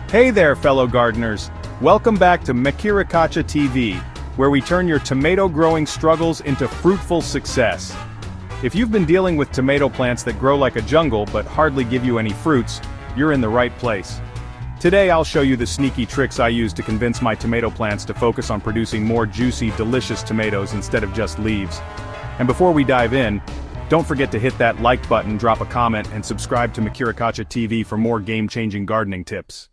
Hey there, fellow gardeners. Welcome back to Mkirikacha TV, where we turn your tomato growing struggles into fruitful success. If you've been dealing with tomato plants that grow like a jungle but hardly give you any fruits, you're in the right place. Today I'll show you the sneaky tricks I use to convince my tomato plants to focus on producing more juicy, delicious tomatoes instead of just leaves. And before we dive in, don't forget to hit that like button, drop a comment, and subscribe to Mkirikacha TV for more game-changing gardening tips.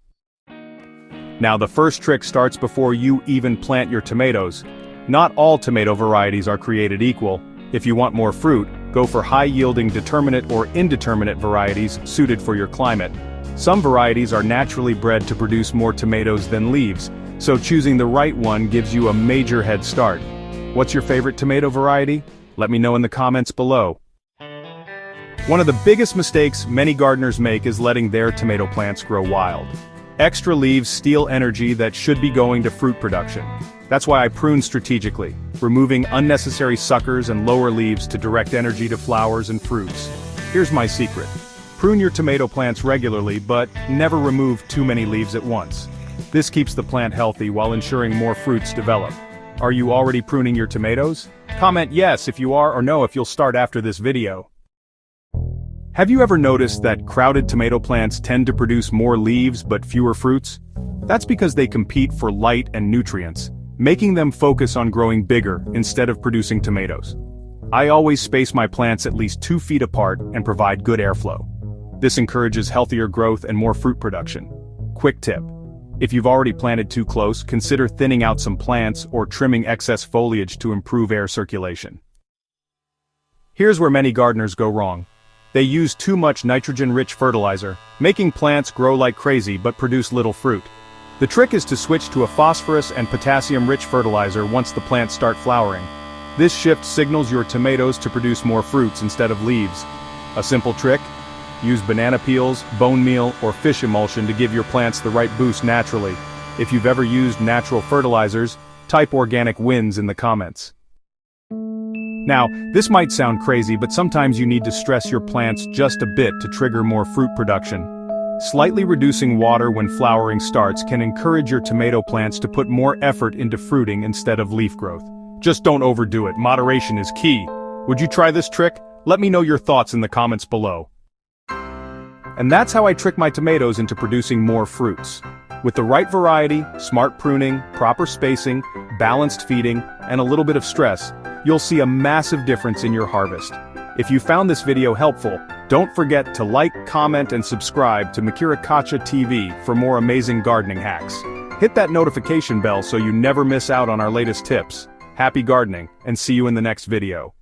Now the first trick starts before you even plant your tomatoes. Not all tomato varieties are created equal. If you want more fruit, go for high-yielding determinate or indeterminate varieties suited for your climate. Some varieties are naturally bred to produce more tomatoes than leaves, so choosing the right one gives you a major head start. What's your favorite tomato variety? Let me know in the comments below. One of the biggest mistakes many gardeners make is letting their tomato plants grow wild. Extra leaves steal energy that should be going to fruit production. That's why I prune strategically, removing unnecessary suckers and lower leaves to direct energy to flowers and fruits. Here's my secret. Prune your tomato plants regularly, but never remove too many leaves at once. This keeps the plant healthy while ensuring more fruits develop. Are you already pruning your tomatoes? Comment yes if you are or no if you'll start after this video. Have you ever noticed that crowded tomato plants tend to produce more leaves but fewer fruits? That's because they compete for light and nutrients, making them focus on growing bigger instead of producing tomatoes. I always space my plants at least 2 feet apart and provide good airflow. This encourages healthier growth and more fruit production. Quick tip: if you've already planted too close, consider thinning out some plants or trimming excess foliage to improve air circulation. Here's where many gardeners go wrong. They use too much nitrogen-rich fertilizer, making plants grow like crazy but produce little fruit. The trick is to switch to a phosphorus and potassium-rich fertilizer once the plants start flowering. This shift signals your tomatoes to produce more fruits instead of leaves. A simple trick? Use banana peels, bone meal, or fish emulsion to give your plants the right boost naturally. If you've ever used natural fertilizers, type organic wins in the comments. Now, this might sound crazy, but sometimes you need to stress your plants just a bit to trigger more fruit production. Slightly reducing water when flowering starts can encourage your tomato plants to put more effort into fruiting instead of leaf growth. Just don't overdo it. Moderation is key. Would you try this trick? Let me know your thoughts in the comments below. And that's how I trick my tomatoes into producing more fruits. With the right variety, smart pruning, proper spacing, balanced feeding, and a little bit of stress, you'll see a massive difference in your harvest. If you found this video helpful, don't forget to like, comment, and subscribe to Mkirikacha TV for more amazing gardening hacks. Hit that notification bell so you never miss out on our latest tips. Happy gardening, and see you in the next video.